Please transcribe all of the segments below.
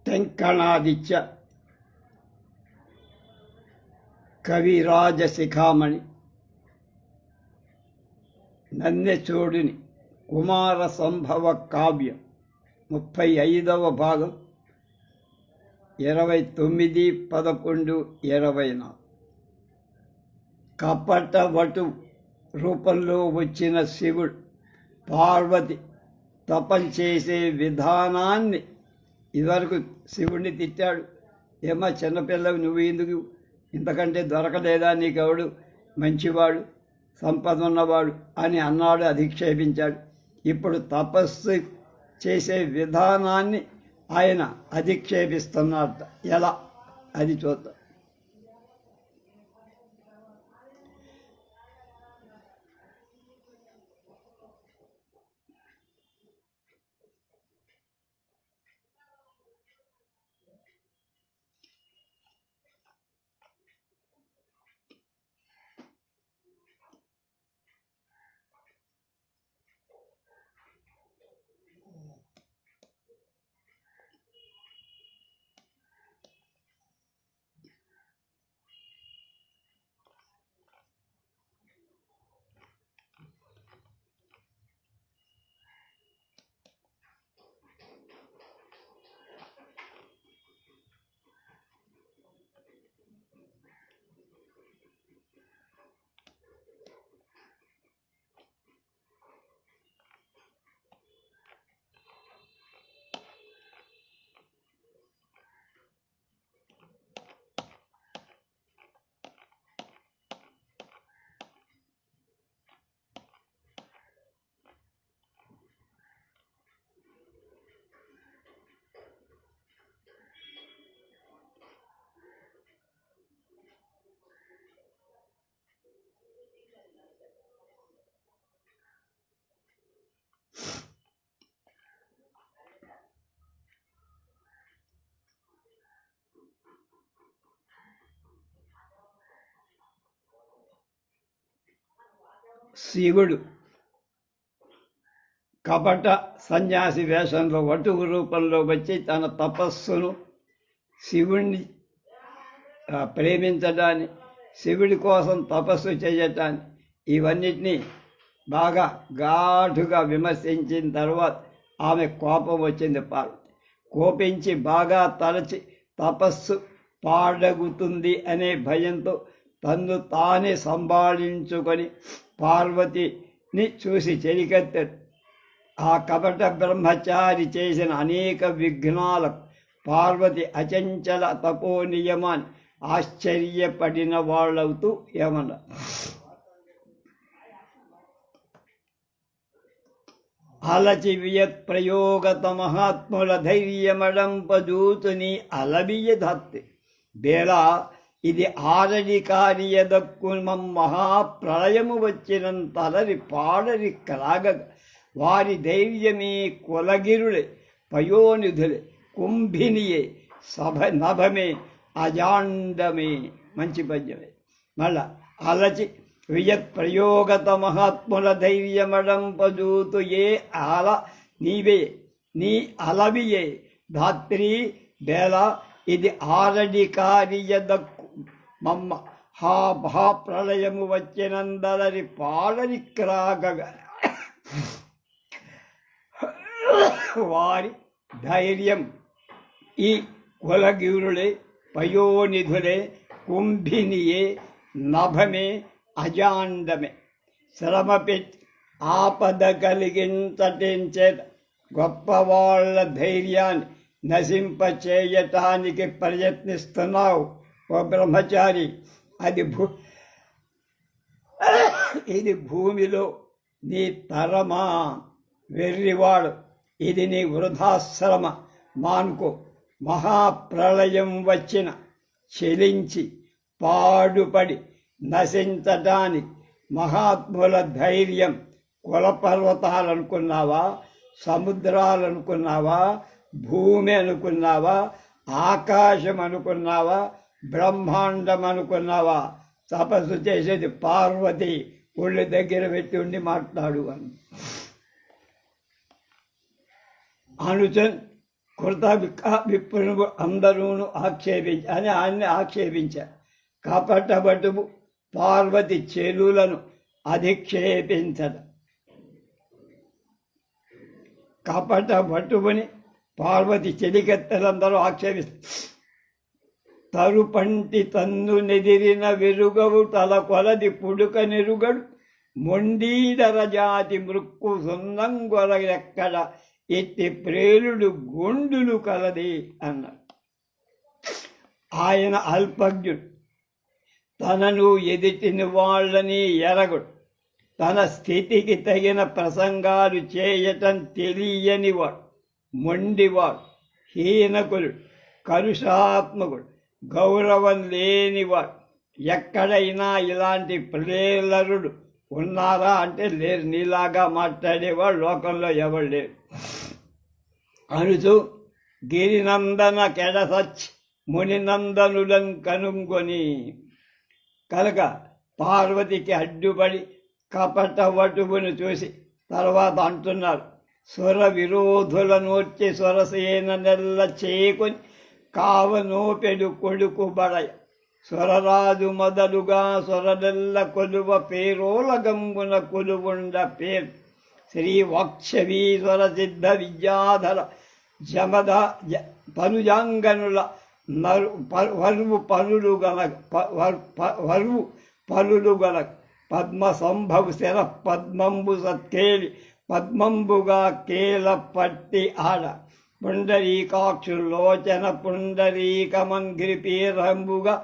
తెంకణాదిత్య కవిరాజశిఖామణి నన్నెచూడిని కుమార సంభవ కావ్యం 35వ భాగం 29/11/24 కపటవటు రూపంలో వచ్చిన శివుడు పార్వతి తపం చేసే విధానాన్ని ఇదివరకు శివుడిని తిట్టాడు. ఏమా చిన్నపిల్లవి నువ్వు ఎందుకు ఇంతకంటే దొరకలేదా, నీకెవడు మంచివాడు సంపద ఉన్నవాడు అని అన్నాడు, అధిక్షేపించాడు. ఇప్పుడు తపస్సు చేసే విధానాన్ని ఆయన అధిక్షేపిస్తున్నారట. ఎలా అది చూద్దాం. శివుడు కపట సన్యాసి వేషంలో వటువు రూపంలో వచ్చి తన తపస్సును శివుణ్ణి ప్రేమించడాన్ని, శివుడి కోసం తపస్సు చేయటాన్ని, ఇవన్నిటినీ బాగా ఘాటుగా విమర్శించిన తర్వాత ఆమె కోపం వచ్చింది. పార్వతి కోపించి బాగా తలచి తపస్సు పాడగుతుంది అనే భయంతో తన్ను తానే సంభాళించుకొని పార్వతిని చూసి చెలికెత్తాడు. ఆ కపట బ్రహ్మచారి చేసిన అనేక విఘ్నాలకు పార్వతి అచంచల తపో నియమాన్ని ఆశ్చర్యపడిన వాళ్ళవుతూ ఏమన్నా, అలచి వియత్ ప్రయోగత మహాత్ముల ధైర్యమడంపజూతుని అలబియధత్తి బేలా ఇది ఆరడి కార్యదక్కు మహాప్రళయము వచ్చినంతలరి పాడరి కలాగ వారి ధైర్యమే కులగిరులే పయోనిధులే కుంభినియే సభ నభమే అజాండమే. మంచి పద్యమే. మళ్ళా అలచి వియత్ ప్రయోగత మహాత్ముల ధైర్యమడంపజూతు ఏ అల నీవే నీ అలవియే ధాత్రి బేల ఇది ఆరడి కార్యదక్కు మమ్మ హా మహాప్రళయము వచ్చినందలరి పాడరి క్రాగ వారి ధైర్యం ఈ కులగిరులే పయోనిధులే కుంభినియే నభమే అజాండమే. శ్రమ పెట్టి ఆపద కలిగించటించేత గొప్పవాళ్ల ధైర్యాన్ని నశింపచేయటానికి ప్రయత్నిస్తున్నావు ఓ బ్రహ్మచారి. ఇది భూమిలో నీ తరమా వెర్రివాడు, ఇది నీ వృధాశ్రమ మానుకో. మహాప్రళయం వచ్చిన చెలించి పాడుపడి నశించటానికి మహాత్ముల ధైర్యం కులపర్వతాలనుకున్నావా, సముద్రాలనుకున్నావా, భూమి అనుకున్నావా, ఆకాశం అనుకున్నావా, బ్రహ్మాండం అనుకున్నావా? తపస్సు చేసేది పార్వతి. ఒళ్ళు దగ్గర పెట్టి ఉండి మాట్లాడు అని అనుచన్ కృత విప్రును అందరూ ఆయన్ని ఆక్షేపించారు. కపటభటువు పార్వతి చెలులను అధిక్షేపించడం. కపటభటువుని పార్వతి చెలికెత్తలందరూ ఆక్షేపిస్తారు. తరుపంటి తన్ను నెదిరిన వెరుగవు తల కొలది పుడుక నెరుగడు మొండీదర జాతి మృక్కు సున్నంగొరగెక్కడ ఎట్టి ప్రేలుడు గుండులు కలది అన్నాడు. ఆయన అల్పజ్ఞుడు, తనను ఎదిటిని వాళ్ళని ఎరగుడు, తన స్థితికి తగిన ప్రసంగాలు చేయటం తెలియనివాడు, మొండివాడు, హీనకుడు, కలుషాత్మకుడు, గౌరవం లేనివాడు. ఎక్కడైనా ఇలాంటి ప్రేలరుడు ఉన్నారా అంటే లేరు. నీలాగా మాట్లాడేవాడు లోకంలో ఎవరు లేరు అనుచు గిరినందన కెడసచ్ మునినందనులను కనుగొని కనుక పార్వతికి అడ్డుపడి కపట వటువును చూసి తర్వాత అంటున్నారు, స్వర విరోధులను వచ్చి స్వరసేన నెల్ల చేకొని కావనోపెడు కొడుకు బడయ స్వరరాజు మొదలుగా స్వరనెల్ల కొలువ పేరోల గంబున కొలువుండ పేరు శ్రీ వక్షవీశ్వర సిద్ధ విద్యాధర జమద పనుజాంగనుల వరువు పరులు గల పద్మ సంభవ శర పద్మంబు సత్కేలి పద్మంబుగా కేల పట్టి ఆడ పుండరీకాక్షులోచన పుండరీకమంగ్రిపీరంబుగా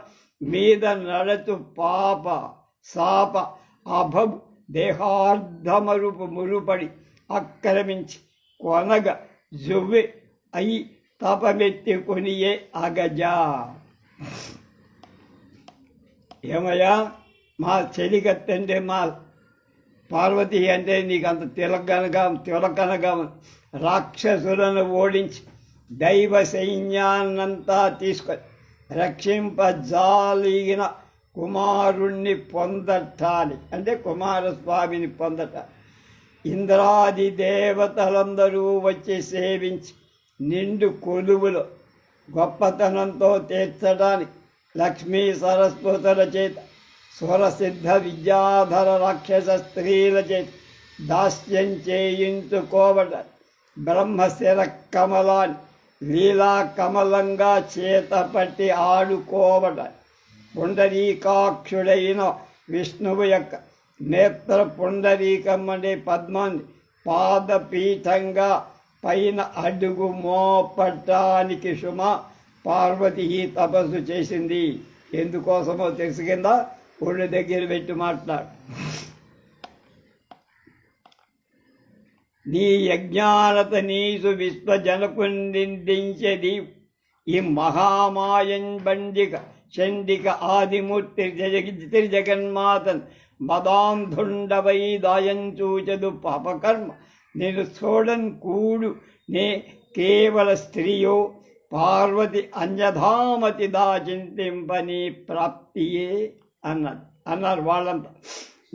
మీద నడచు పాప సాప అభబు దేహార్ధమరుపు మురుపడి ఆక్రమించి కొనగ జువ్వె అయి తపమెత్తి కొనియే అగజా. ఏమయ్యా, మా చెలికత్తంటే మా పార్వతి అంటే నీకు అంత తిలకనగా రాక్షసులను ఓడించి దైవ సైన్యాన్నంతా తీసుకొని రక్షింపజాలిగిన కుమారుణ్ణి పొందటాలి అంటే కుమారస్వామిని పొందటాలి. ఇంద్రాది దేవతలందరూ వచ్చి సేవించి నిండు కొలువులో గొప్పతనంతో తీర్చడానికి లక్ష్మీ సరస్వతుల చేత స్వరసిద్ధ విద్యాధర రాక్షస స్త్రీల చేత దాస్యం చేయించుకోవట బ్రహ్మశిర కమలాన్ని లీలా కమలంగా చేతపట్టి ఆడుకోవట పుండరీకాక్షుడైన విష్ణువు యొక్క నేత్ర పుండరీకం అనే పద్మాన్ని పాదపీఠంగా పైన అడుగు మోపటానికి సుమ పార్వతి ఈ తపస్సు చేసింది. ఎందుకోసమో తెలుసు కింద ఒళ్ళు దగ్గర పెట్టి మాట్లాడు. నీ యజ్ఞానత నీసు విశ్వజనకుండించేది ఈ మహామాయన్ బండిక చండిక ఆదిమూర్తి జగన్మాతన్ మదాంధుండవై దాయంచూచదు పాపకర్మ నేను చూడన్ కూడు నే కేవల స్త్రీయో పార్వతి అన్యధామతి దాచింతింపని ప్రాప్తియే అన్నారు వాళ్ళంతా.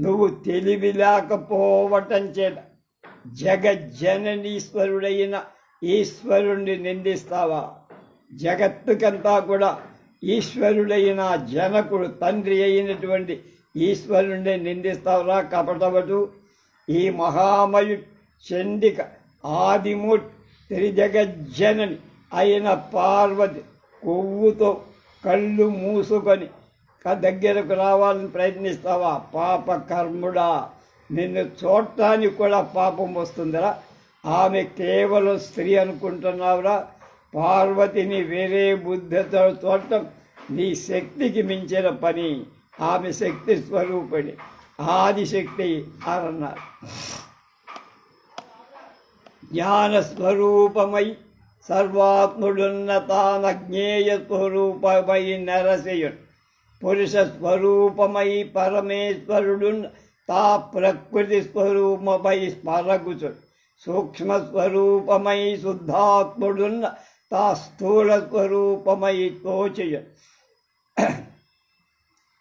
నువ్వు తెలివి లేకపోవటం చేత జగజ్జననీశ్వరుడైన ఈశ్వరుణ్ణి నిందిస్తావా? జగత్తుకంతా కూడా ఈశ్వరుడైన జనకుడు తండ్రి అయినటువంటి ఈశ్వరుణ్ణి నిందిస్తావురా కపటవటు? ఈ మహామయు చండిక ఆదిమూర్తి త్రిజగజ్జనని అయిన పార్వతి కొవ్వుతో కళ్ళు మూసుకొని దగ్గరకు రావాలని ప్రయత్నిస్తావా? పాప కర్ముడా, నిన్ను చూడటానికి కూడా పాపం వస్తుందిరా. ఆమె కేవలం స్త్రీ అనుకుంటున్నావురా? పార్వతిని వేరే బుద్ధితో చూడటం నీ శక్తికి మించిన పని. ఆమె శక్తి స్వరూపిణి, ఆదిశక్తి అన్నారు. జ్ఞానస్వరూపమై సర్వాత్ముడున్న తానజ్ఞేయ స్వరూపమై నరసేయుడు పురుష స్వరూపమై పరమేశ్వరుడున్న తా ప్రకృతి స్వరూపమై స్మరగుచుడు సూక్ష్మస్వరూపమై శుద్ధాత్ముడున్న తా స్థూల స్వరూపమై తోచయుడు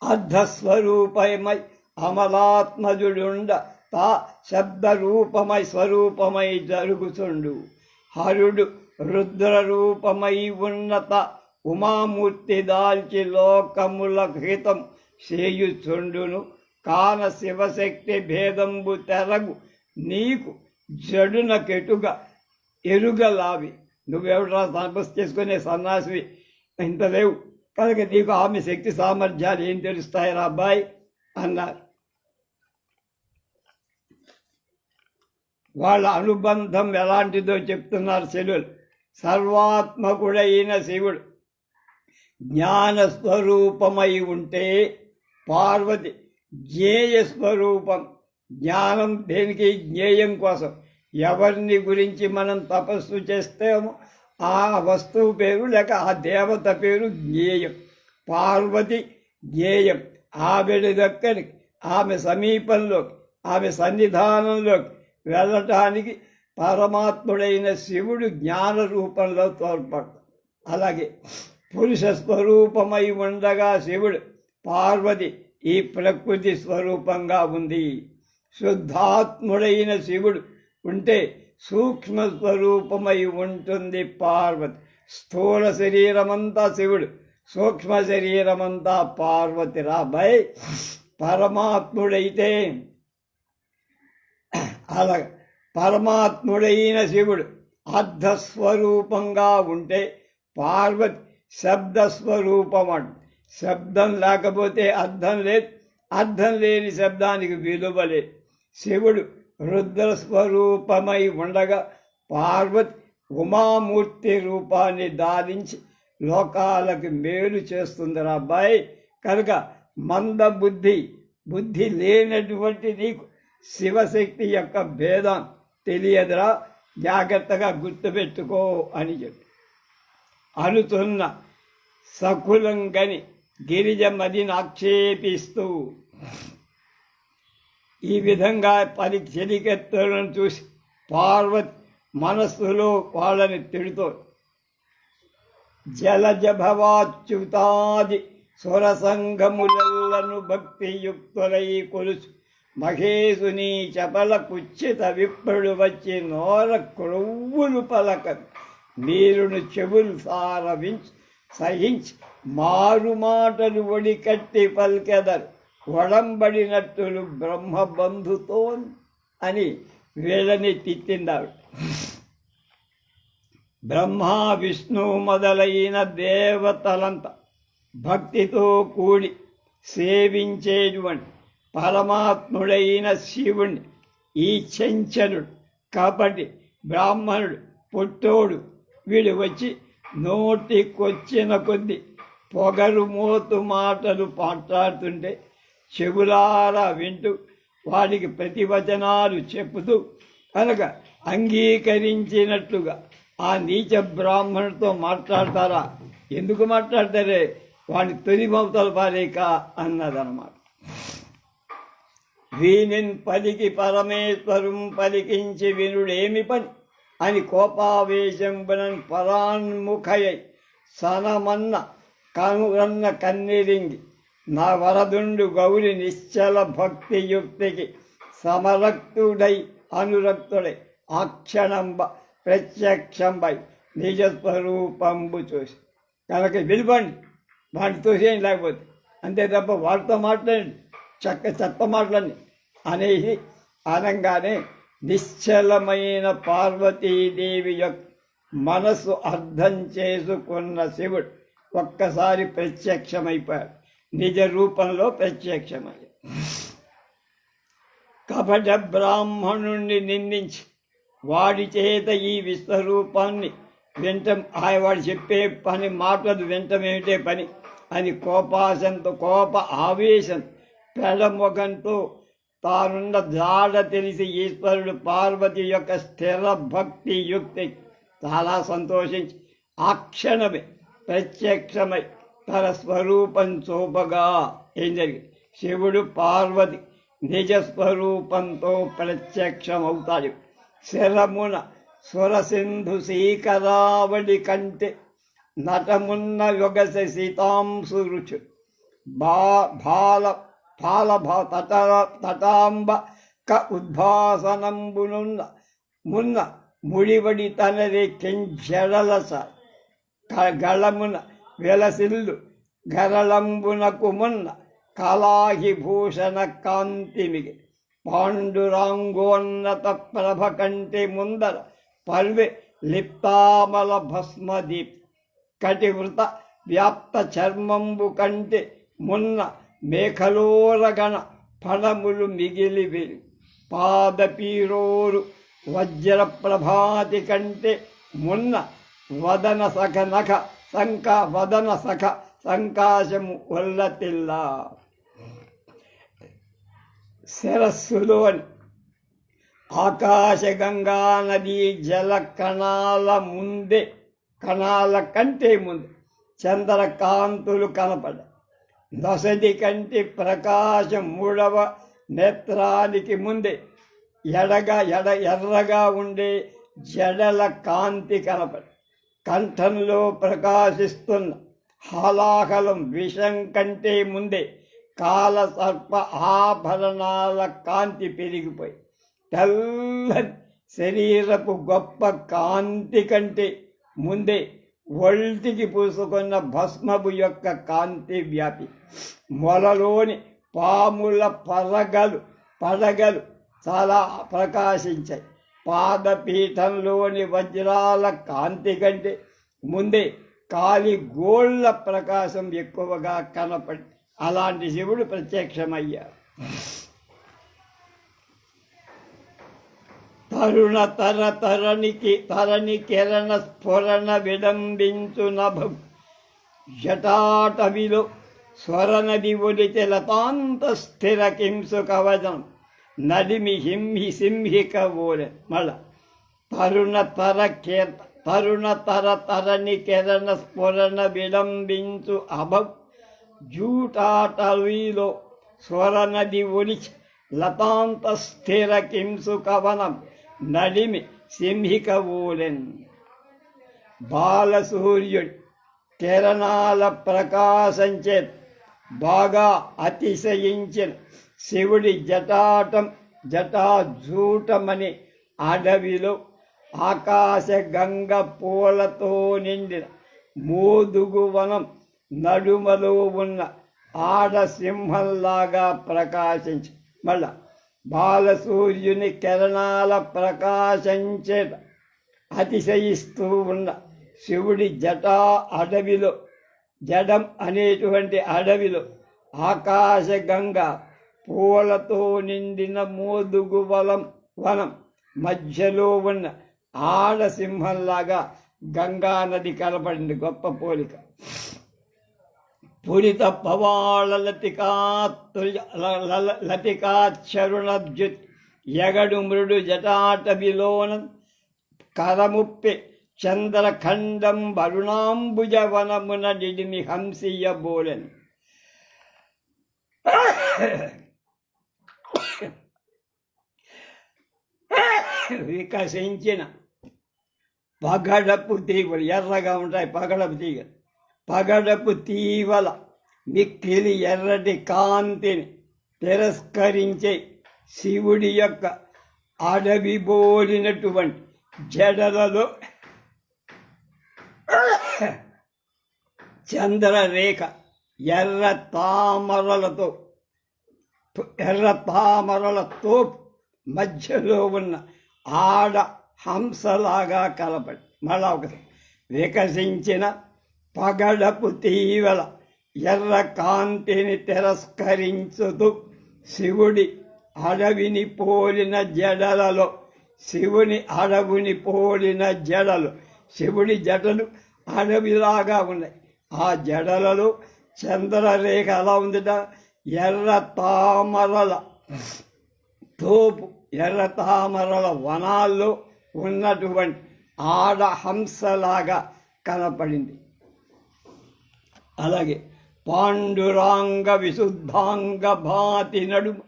అర్ధస్వరూపమై అమలాత్మజుడుండ తా శబ్దరూపమై స్వరూపమై జరుగుచుండు హరుడు రుద్రరూపమై ఉన్నత ఉమామూర్తి దాల్చి లోకముల హితం చేయుచుండును కాన శివశక్తి భేదంబు తెరగు నీకు జడునకెటుగా ఎరుగలావి. నువ్వెవడరా తపస్సు చేసుకునే సన్నాసివి, ఇంత లేవు కనుక నీకు ఆమె శక్తి సామర్థ్యాలు ఏం తెలుస్తాయిరా అబ్బాయి అన్నారు. వాళ్ళ అనుబంధం ఎలాంటిదో చెప్తున్నారు శివులు. సర్వాత్మకుడైన శివుడు జ్ఞానస్వరూపమై ఉంటే పార్వతి జ్ఞేయ స్వరూపం. జ్ఞానం దేనికి? జ్ఞేయం కోసం. ఎవరిని గురించి మనం తపస్సు చేస్తామో ఆ వస్తువు పేరు లేక ఆ దేవత పేరు జ్ఞేయం. పార్వతి జ్ఞేయం. ఆమె దగ్గరికి, ఆమె సమీపంలోకి, ఆమె సన్నిధానంలోకి వెళ్ళటానికి పరమాత్ముడైన శివుడు జ్ఞాన రూపంలో తోడ్పడతాడు. అలాగే పురుష స్వరూపమై ఉండగా శివుడు, పార్వతి ఈ ప్రకృతి స్వరూపంగా ఉంది. శుద్ధాత్ముడైన శివుడు ఉంటే సూక్ష్మ స్వరూపమై ఉంటుంది పార్వతి. స్థూల శరీరమంతా శివుడు, సూక్ష్మ శరీరమంతా పార్వతి. రాబాయ్ పరమాత్ముడైతే అలా పరమాత్ముడైన శివుడు అర్ధస్వరూపంగా ఉంటే పార్వతి శబ్దస్వరూపం అంట. శబ్దం లేకపోతే అర్థం లేదు, అర్థం లేని శబ్దానికి విలువ లేదు. శివుడు రుద్రస్వరూపమై ఉండగా పార్వతి ఉమామూర్తి రూపాన్ని ధారించి లోకాలకు మేలు చేస్తుందిరా అబ్బాయి. కనుక మంద బుద్ధి లేనటువంటి నీకు శివశక్తి యొక్క భేదం తెలియదురా, జాగ్రత్తగా గుర్తుపెట్టుకో అని చెప్పి అనుతున్న సకులంగని గిరిజమదిని ఆక్షేపిస్తూ ఈ విధంగా చెలికెత్తలను చూసి పార్వతి మనస్సులో వాళ్ళని తిడుతూ జలజభవాచ్యుతాది స్వరసంగములను భక్తియుక్తులై కొలుసు మహేశుని చపల కుచ్చిత విప్రుడు వచ్చి నోర క్రొవ్వులు పలక మీరును చెవులు సారవించి సహించి మారు మాటలు ఒడికట్టి పలికెదరు ఒడంబడినట్టులు బ్రహ్మబంధుతో అని వీళ్ళని తిట్టిందాడు. బ్రహ్మ విష్ణు మొదలైన దేవతలంతా భక్తితో కూడి సేవించేటువంటి పరమాత్ముడైన శివుణ్ణి ఈ చెంచనుడు కపటి బ్రాహ్మణుడు పుట్టోడు వీడు వచ్చి నోటికొచ్చిన కొద్ది పొగరు మోతు మాటలు మాట్లాడుతుంటే చెవులారా వింటూ వాడికి ప్రతివచనాలు చెప్పుతూ కనుక అంగీకరించినట్లుగా ఆ నీచ బ్రాహ్మణుడితో మాట్లాడతారా? ఎందుకు మాట్లాడతారే? వాడిని తొలి మమతలు పారేక అన్నదన్నమాట. వీనిన్ పలికి పరమేశ్వరం పలికించి వినుడేమి పని అని కోపావేశంబునన్ పరాన్ముఖయై సనమన్న కనురన్న కన్నెరింగి నా వరదుండు గౌరి నిశ్చల భక్తియుక్తికి సమరక్తుడై అనురక్తుడై ఆక్షణంబ ప్రత్యక్షంబై నిజస్వరూపంబు చూసి కనుక విలువండి, వాడిని తోసేయండి, లేకపోతే అంతే తప్ప వాడితో మాట్లాడండి, చెత్త మాటలండి అనేసి అనగానే నిశ్చలమైన పార్వతీదేవి యొక్క మనసు అర్థం చేసుకున్న శివుడు ఒక్కసారి ప్రత్యక్షమైపోయాడు, నిజ రూపంలో ప్రత్యక్షమయ్యాడు. కపట బ్రాహ్మణుణ్ణి నిందించి వాడి చేత ఈ విశ్వరూపాన్ని వింటం వాడు చెప్పే పని మాటలు వింటమేమిటే పని అని కోప ఆవేశం పెడమొగంతో తానున్న జాడ తెలిసి ఈశ్వరుడు పార్వతి యొక్క స్థిర భక్తి యుక్తి చాలా సంతోషించి ఆ క్షణమే ప్రత్యక్షమై తన స్వరూపం చూపగా ఏం జరిగింది? శివుడు పార్వతి నిజస్వరూపంతో ప్రత్యక్షమవుతాడు. శరమున స్వరసింధు శీకరావళి కంటే నటమున్న యొగస సీతాంశు రుచు తటాంబ క ఉద్భాసనంబునున్న ముడిబడి తనది కెంచెడలస గళమున వెలసిల్లు గరళంబునకు మున్న కళాహి భూషణ కాంతిమిగి పాండురాంగోన్నత ప్రభ కంటే ముందర పల్వె లిప్తామల భస్మదీప్ కటివృత వ్యాప్త చర్మంబు కంటే మున్న మేఘలోరగణ ఫణములు మిగిలి వెలి పాదపీరోరు వజ్ర ప్రభాతి కంటే మున్న వదన సఖ నఖ వదన సఖ సంకాశము ఒల్లతిల్లా శిరస్సులోని ఆకాశగంగా నదీ జల కణాల కంటే ముందు చంద్రకాంతులు కనపడ నొసటి కంటి ప్రకాశం మూడవ నేత్రానికి ముందే ఎర్రగా ఉండే జడల కాంతి కనపడ కంఠంలో ప్రకాశిస్తున్న హాలాహలం విషం కంటే ముందే కాల సర్ప ఆభరణాల కాంతి పెరిగిపోయి తెల్లని శరీరపు గొప్ప కాంతి కంటే ముందే ఒల్టికి పూసుకున్న భస్మపు యొక్క కాంతి వ్యాపి మొలలోని పాముల పడగలు చాలా ప్రకాశించాయి పాదపీఠంలోని వజ్రాల కాంతి కంటే ముందే కాలి గోళ్ళ ప్రకాశం ఎక్కువగా కనపడి అలాంటి శివుడు ప్రత్యక్షమయ్యారు. తరణి కిరణ స్ఫురణ విడంబించు నభం జటాటవిలో స్వరనది ఒలితే లతాంత స్థిర కింసు కవచం నడిమి సింహిక ఓలె మళ్ళ తరణి కిరణ స్ఫురణ విడంబించు అభం జూటాటవిలో స్వరనది ఒలిచి లతాంత స్థిర కింసు కవనం నడిమి సింహిక ఊలెన్. బాలసూర్యుడి కిరణాల ప్రకాశంచే బాగా అతిశయించిన శివుడి జటాజూటమని అడవిలో ఆకాశ గంగ పూలతో నిండిన మోదుగువనం నడుమలో ఉన్న ఆడసింహంలాగా ప్రకాశించి మళ్ళా బాలసూర్యుని కిరణాల ప్రకాశంచేత అతిశయిస్తూ ఉన్న శివుడి జడం అనేటువంటి అడవిలో ఆకాశగంగ పూలతో నిండిన మోదుగు వనం మధ్యలో ఉన్న ఆడసింహంలాగా గంగానది కనపడింది. గొప్ప పోలిక. పురిత పవాళ లతికాచరుణద్యుత్ ఎగడు మృడు జటాటవిలోన కరముప్పే చంద్రఖండం వరుణాంబుజ వనమున డిడిమి హంసియ బోలెన్. వికసించిన పగడపు తీగలు ఎర్రగా ఉంటాయి. పగడపు తీవల మిక్కిలి ఎర్రటి కాంతిని తిరస్కరించే శివుడి యొక్క అడవి బోలినటువంటి జడలలో చంద్రరేఖ ఎర్ర తామరలతో మధ్యలో ఉన్న ఆడ హంసలాగా కలపడి మళ్ళా ఒకటి వికసించిన పగడపు తీవల ఎర్ర కాంతిని తిరస్కరించుతూ శివుడి అడవిని పోలిన జడలలో శివుడి జడలు అడవిలాగా ఉన్నాయి. ఆ జడలలో చంద్రరేఖ ఎలా ఉందిట? ఎర్ర తామరల వనాల్లో ఉన్నటువంటి ఆడ హంసలాగా కనపడింది. అలాగే పాండురాంగ విశుద్ధాంగ భాతి నడుమ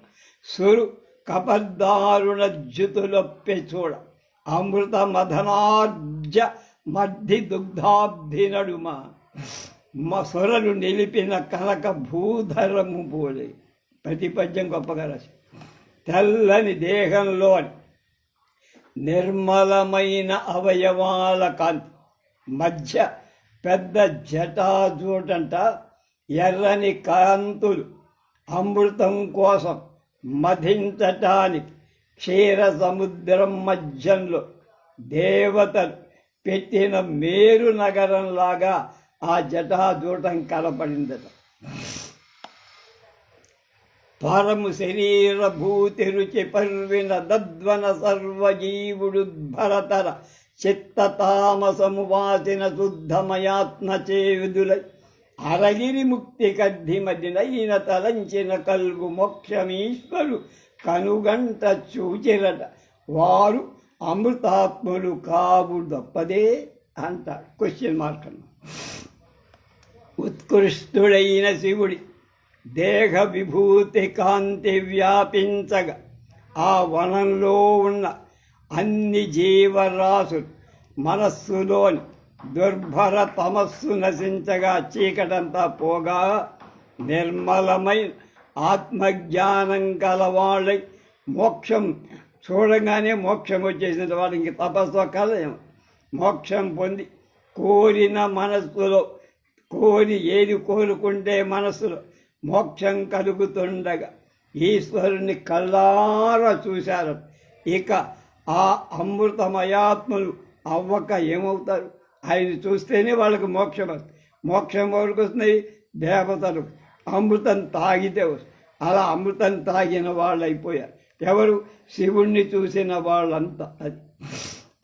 సురు కపర్దారుణ జ్యుతులొప్పె చూడ అమృత మధనార్జ మధ్య దుగ్ధాబ్ధి నడుమ సురలు నిలిపిన కనక భూధరము పోలే. ప్రతి పద్యం గొప్పగా రాసి తెల్లని దేహంలోని నిర్మలమైన అవయవాల కాంతి మధ్య పెద్ద జటాజూటంట ఎర్రని కాంతులు అమృతం కోసం మధించటానికి క్షీర సముద్రం మధ్యంలో దేవతలు పెట్టిన మేరు నగరంలాగా ఆ జటాజూటం కనపడిందట. పరము శరీర భూతి రుచి పర్విన దద్వన సర్వజీవుడుద్భరతర చిత్త తామసము వాసిన శుద్ధమయాత్మ చేవిదులై అరగిరి ముక్తి కద్ధిమదినైన తలంచిన కల్గు మోక్షమీశ్వరు కనుగంట చూచిరట వారు అమృతాత్ములు కావు తప్పదే అంట. క్వశ్చన్ మార్క్ అన్న. ఉత్కృష్టుడైన శివుడి దేహ విభూతి కాంతి వ్యాపించగా ఆ వనంలో ఉన్న అన్ని జీవరాశులు మనస్సులోని దుర్భర తమస్సు నశించగా చీకటంతా పోగా నిర్మలమైన ఆత్మజ్ఞానం కలవాళ్ళై మోక్షం చూడగానే మోక్షం వచ్చేసిన వాళ్ళకి తపస్సు కలయం మోక్షం పొంది కోరిన మనస్సులో ఏది కోరుకుంటే మనస్సులో మోక్షం కలుగుతుండగా ఈశ్వరుని కళ్ళారా చూశారు. ఇక ఆ అమృతమయాత్మలు అవ్వక ఏమవుతారు? ఆయన చూస్తేనే వాళ్ళకి మోక్షం వస్తుంది. మోక్షం ఎవరికి వస్తున్నాయి? దేవతలు. అమృతం తాగితే వస్తుంది. అలా అమృతం తాగిన వాళ్ళు అయిపోయారు. ఎవరు? శివుణ్ణి చూసిన వాళ్ళంతా. అది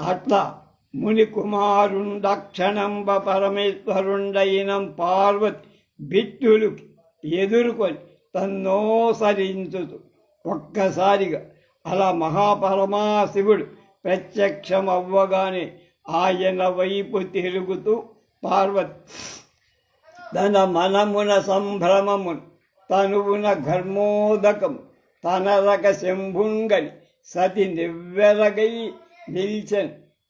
అట్లా ముని కుమారుండక్షణంబ పరమేశ్వరుండైనం పార్వతి బిట్టులకి ఎదుర్కొని తన్నోసరించుతూ ఒక్కసారిగా అలా మహాపరమాశివుడు ప్రత్యక్షం అవ్వగానే ఆయన వైపు తిరుగుతూ పార్వతి తన మనమున సంభ్రమమును తనువున ఘర్మోదకం తనరక శంభుంగని సతి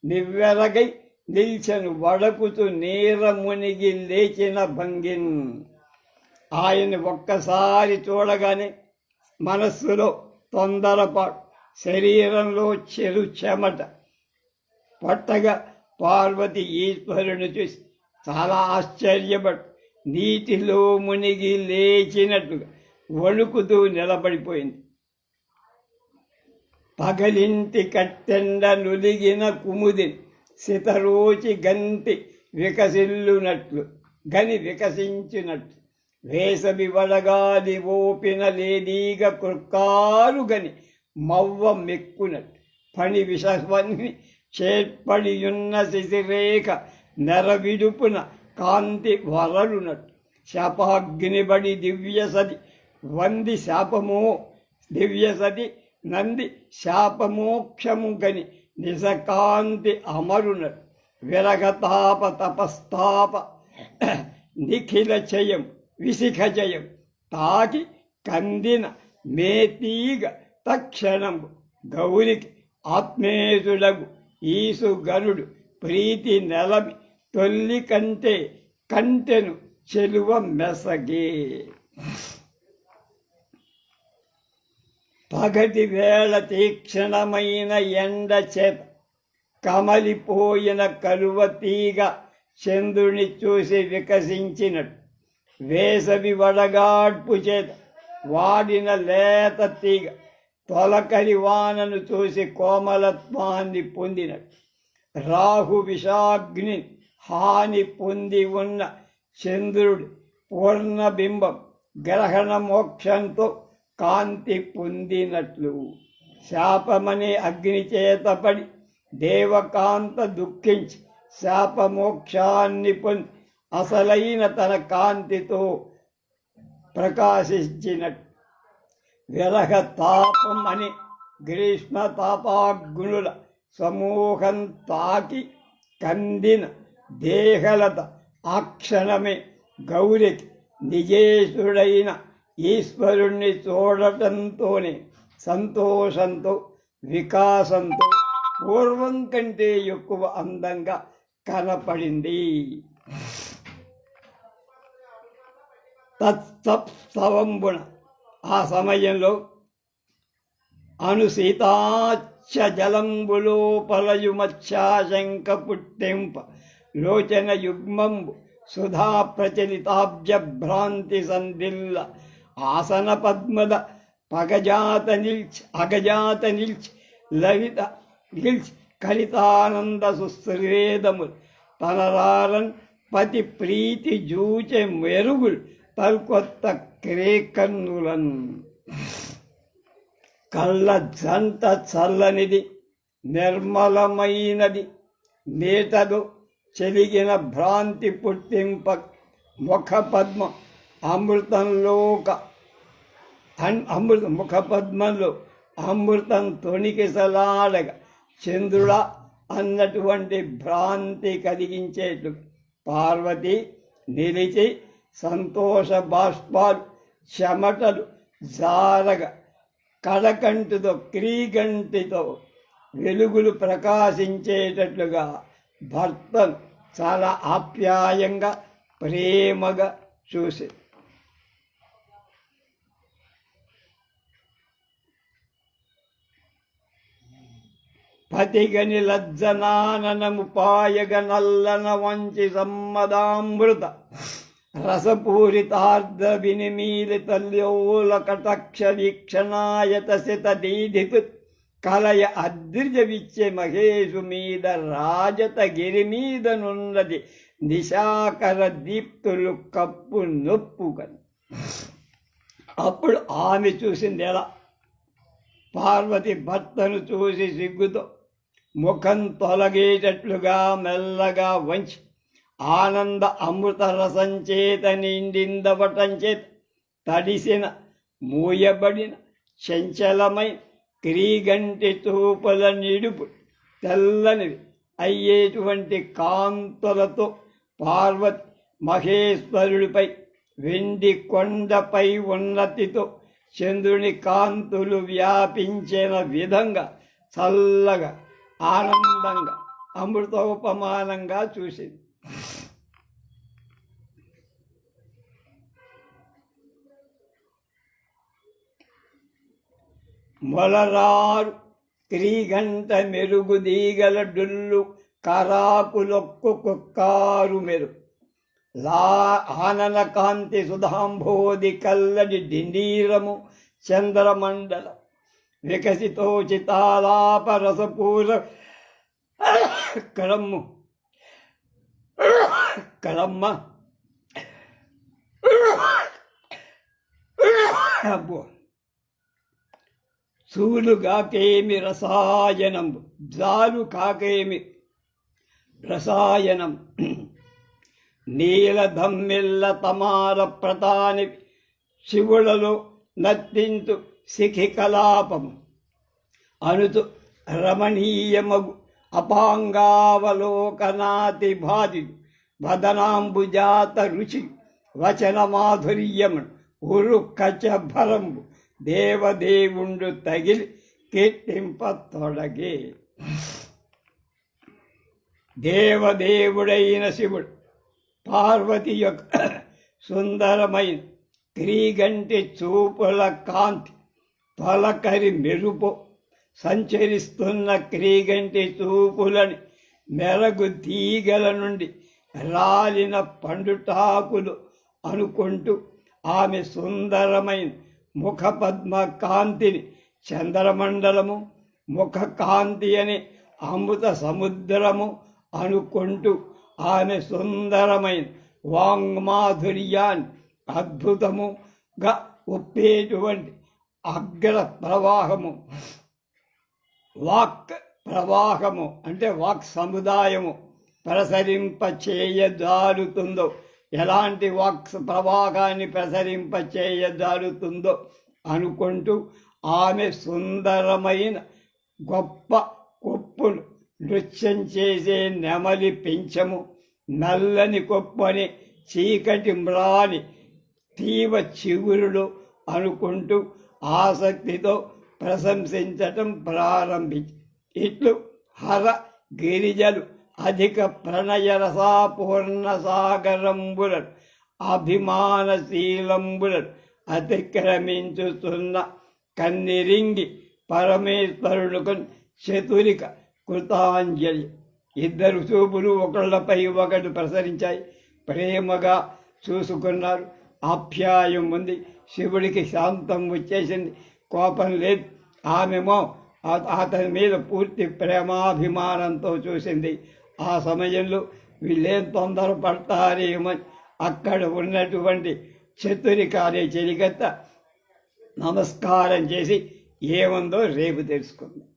నివ్వెరగై నిల్చెను వడకుతూ నీర మునిగి లేచిన భంగిన్. ఆయన ఒక్కసారి చూడగానే మనస్సులో తొందరపాటు, శరీరంలో చెమట పట్టగా పార్వతి ఈశ్వరుని చూసి చాలా ఆశ్చర్యపడు నీటిలో మునిగి లేచినట్టుగా వణుకుతూ నిలబడిపోయింది. పగలింటి కట్టెండ నులిగిన కుముదిని సితరోచి గంతి వికసించినట్లు వేసవి వడగాలి ఓపిన లేదీగ కృక్కారు గని మవ్వ మెక్కునట్టు పని విషవన్ని చేర్పడియున్న శిశిరేఖ నెరవిడుపున కాంతి వరలునట్టు శాపాగ్నిబడి దివ్యసది వంది శాపమో దివ్యసది నంది శాపమోక్షము గని నిజకాంతి అమరునట్టు విరగతాప తపస్తాప నిఖిల చయం విశిఖ జయం తాకి కందిన మేతీగ తక్షణం గౌరికి ఆత్మేశుడగు ఈసు గనుడు ప్రీతి నెలమి తొల్లి కంటెను చెలువ మెసగే. పగటి వేళ తీక్షణమైన ఎండ చేత కమలిపోయిన కలువ తీగ చంద్రుని చూసి వికసించినట్టు వేసవి వడగాడ్పు చేత వాడిన లేత తీగ తొలకరి వానను చూసి కోమలత్వాన్ని పొందినట్టు రాహు విషాగ్ని హాని పొంది ఉన్న చంద్రుడి పూర్ణబింబం గ్రహణ మోక్షంతో కాంతి పొందినట్లు శాపమనే అగ్ని చేతపడి దేవకాంత దుఃఖించి శాపమోక్షాన్ని పొంది అసలైన తన కాంతితో ప్రకాశించినట్టు విరహ తాపం అని గ్రీష్మ తాపాగ్నుల సమూహం తాకి కందిన దేహలత ఆ క్షణమే గౌరికి నిజేశుడైన ఈశ్వరుణ్ణి చూడటంతోనే సంతోషంతో వికాసంతో పూర్వం కంటే ఎక్కువ అందంగా కనపడింది. తత్సవంబుణ ఆ సమయంలో అను జలంబులోపలయు మత్స్యాశంక పుట్టింప లోచన యుగ్మంబు సుధా ప్రచలితాబ్జ భ్రాంతి సందిల్ల ఆసన పద్మద అగజాత నిల్చి లలిత నిల్చి కలితానంద సుశ్రేదములు తనరారన్ పతి ప్రీతి జూచె మెరుగులు తల్కొత్త క్రేకన్నులన్ కళ్ళ జంట చల్లనిది నిర్మలమైనది నేతదు చెలిగిన భ్రాంతి పుట్టింప ముఖ పద్మ ముఖ పద్మంలో అమృతం తొణికిసలాడగా చంద్రుడా అన్నటువంటి భ్రాంతి కలిగించేట్లు పార్వతి నిలిచి సంతోష బాష్పాలు చెమటలు జారగా కడకంటితో క్రీగంటితో వెలుగులు ప్రకాశించేటట్లుగా భర్తను చాలా ఆప్యాయంగా ప్రేమగా చూసి పతిగని లజ్జనాననముపాయగ నల్లన వంచి సమ్మదామృత రసపూరితార్ధ వినిమీలిత ల్యోల కటక్ష వీక్షణాయత శత దీధితు కలయ అద్రిజ విచ్చే మహేషు మీద రాజత గిరి మీదనున్నది నిశాకర దీప్తులు కప్పు నొప్పుకని. అప్పుడు ఆమె చూసింది ఎలా? పార్వతి భర్తను చూసి సిగ్గుతో ముఖం తొలగేటట్లుగా మెల్లగా వంచి ఆనంద అమృత రసం చేత నిండిందవటం చేత తడిసిన మూయబడిన చంచలమైన క్రీగంటి తూపుల నిడుపు తెల్లనివి అయ్యేటువంటి కాంతులతో పార్వతి మహేశ్వరుడిపై వెండి కొండపై ఉన్నతితో చంద్రుని కాంతులు వ్యాపించిన విధంగా చల్లగా ఆనందంగా అమృతోపమానంగా చూసింది. మొలరారు క్రీగంట మెరుగు దీగల డుల్లు కరాకులొక్కు కుక్కారు మెరుగు ఆనన కాంతి సుధాంబోధి కల్లడి డిండీరము చంద్రమండల వికసితోచితాలాప రసపూర కళమ్మ అబ్బో చూలు కాకేమి రసాయనం జాలు కాకేమి రసాయనం నీలధమ్మిల్ల తమార ప్రతాని శివులలో నత్తింతు శిఖి కలాపము అనుతు రమణీయమగు అపాంగావలోకనాతి బాధి వదనాంబుజాత రుచి వచన మాధుర్యమును ఉరు కచభరంబు దేవదేవుండు తగిలి కీర్తింప తొడగే. దేవదేవుడైన శివుడు పార్వతి యొక్క సుందరమైన క్రీగంటి చూపుల కాంతి తొలకరి మెరుపు సంచరిస్తున్న క్రీగంటి చూపులని మెరగు తీగల నుండి రాలిన పండుటాకులు అనుకుంటూ ఆమె సుందరమైన ముఖ పద్మ కాంతిని చంద్రమండలము ముఖ కాంతి అని అమృత సముద్రము అనుకుంటూ ఆమె సుందరమైన వాంగ్మాధుర్యాన్ని అద్భుతముగా ఒప్పేటువంటి అగ్ర ప్రవాహము వాక్ ప్రవాహము అంటే వాక్ సముదాయము ప్రసరింప చేయజారుతుందో ఎలాంటి వాక్ ప్రవాహాన్ని ప్రసరింప చేయజారుతుందో అనుకుంటూ ఆమె సుందరమైన గొప్ప కొప్పును నృత్యం చేసే నెమలి పెంచము నల్లని కొప్పని చీకటి మ్రాని తీవ చిగురులు అనుకుంటూ ఆసక్తితో ప్రశంసించటం ప్రారంభించి ఇట్లు హర గిరిజలు అధిక ప్రణయరసాపూర్ణ సాగరంబులను అభిమానశీలంబులను అతిక్రమించుతున్న కన్నిరింగి పరమేశ్వరులకు చతురిక కృతాంజలి. ఇద్దరు చూపులు ఒకళ్ళపై ఒకటి ప్రసరించాయి. ప్రేమగా చూసుకున్నారు. ఆప్యాయం ఉంది. శివుడికి శాంతం వచ్చేసింది. కోపం లేదు. ఆమెమో అతని మీద పూర్తి ప్రేమాభిమానంతో చూసింది. ఆ సమయంలో వీళ్ళేం తొందరపడతారేమని అక్కడ ఉన్నటువంటి చతురిక అనే చెలికత్త నమస్కారం చేసి ఏముందో రేపు తెలుసుకుందాం.